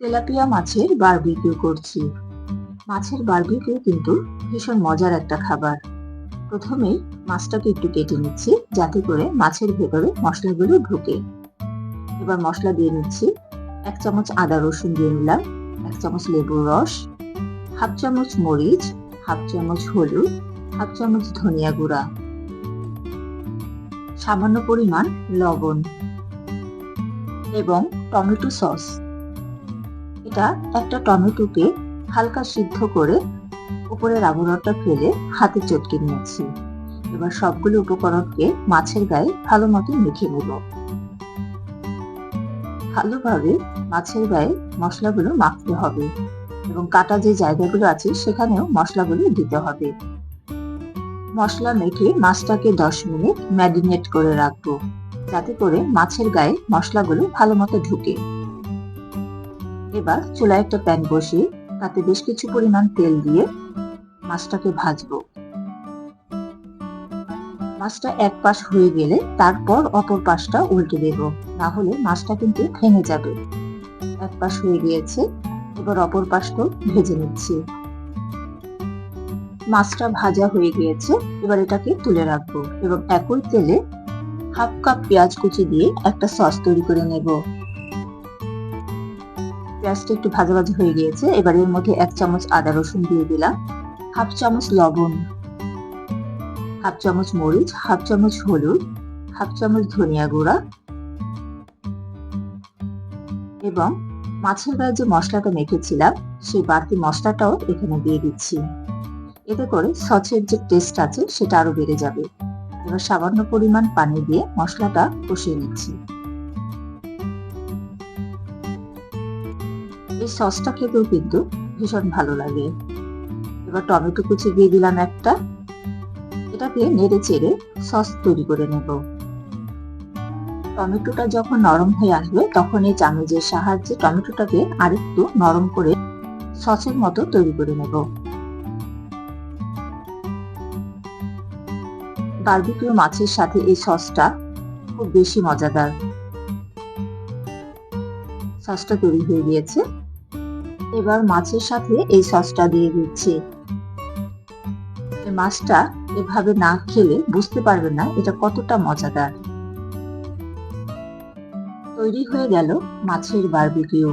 Tilapia মাছের barbecue করছি। মাছের বারবিকিউ কিন্তু ভীষণ মজার একটা খাবার। প্রথমেই মাছটাকে একটু কেটে নিচ্ছি যাতে করে মাছের ভেতরে মশলাগুলো ঢোকে। এবার মশলা দিয়ে নিচ্ছি। 1 চামচ আদা রসুন দিয়ে নিলাম, 1 চামচ লেবুর রস, 1/2 চামচ মরিচ, 1/2 চামচ হলুদ, 1/2 চামচ ধনিয়া গুঁড়া, সামান্য পরিমাণ লবণ এবং টমেটো সস। এটা একটা টমেটোকে হালকা সিদ্ধ করে উপরের আবরণটা ফেলে হাতে চটকে নিয়েছি। এবার সবগুলো উপকরণকে মাছের গায়ে ভালো মতো মেখে নেব। ভালোভাবে মাছের গায়ে মশলাগুলো মাখতে হবে এবং কাটা যে জায়গাগুলো আছে সেখানেও মশলাগুলো দিতে হবে। মশলা মেখে মাছটাকে 10 মিনিট ম্যারিনেট করে রাখবো যাতে করে মাছের গায়ে মশলাগুলো ভালো মতো ঢুকে। এবার চুলায় একটা প্যান বসিয়ে তাতে বেশ কিছু পরিমাণ তেল দিয়ে মাছটাকে ভাজবো। মাছটা এক পাশ হয়ে গেলে তারপর অপর পাশটা উল্টে দেব, না হলে মাছটা কিন্তু ভেঙে যাবে। এক পাশ হয়ে গিয়েছে, এবার অপর পাশটাও ভেজে নিচ্ছি। মাছটা ভাজা হয়ে গিয়েছে, এবার এটাকে তুলে রাখবো এবং একই তেলে 1/2 কাপ পেঁয়াজ কুচি দিয়ে একটা সস তৈরি করে নেব। পেঁয়াজটা একটু ভাজা ভাজা হয়ে গিয়েছে, এবার এর মধ্যে 1 চামচ আদা রসুন দিয়ে দিলাম, 1/2 চামচ লবণ, 1/2 চামচ মরিচ, 1/2 চামচ হলুদ, 1/2 চামচ ধনিয়া গুঁড়া এবং মাছের গায়ে যে মশলাটা মেখেছিলাম সেই বাড়তি মশলাটাও এখানে দিয়ে দিচ্ছি। এতে করে সসের যে টেস্ট আছে সেটা আরো বেড়ে যাবে। এবার সামান্য পরিমাণ পানি দিয়ে মশলাটা কষিয়ে নিচ্ছি। এই সসটা খেতেও কিন্তু ভীষণ ভালো লাগে। এবার টমেটো কুচি দিয়ে দিলাম একটা। এটাকে নেড়ে চেড়ে সস তৈরি করে নেব। টমেটোটা যখন নরম হয়ে আসবে তখন এই চামচের সাহায্যে টমেটোটাকে আরেকটু নরম করে সসের মতো তৈরি করে নেব। বারবিকিউ মাছের সাথে এই সসটা খুব বেশি মজাদার। সসটা তৈরি হয়ে গিয়েছে, এবার মাছের সাথে এই সসটা দিয়ে দিচ্ছি। মাছটা এভাবে না খেলে বুঝতে পারবে না এটা কতটা মজাদার। তৈরি হয়ে গেল মাছের বারবিকিউ।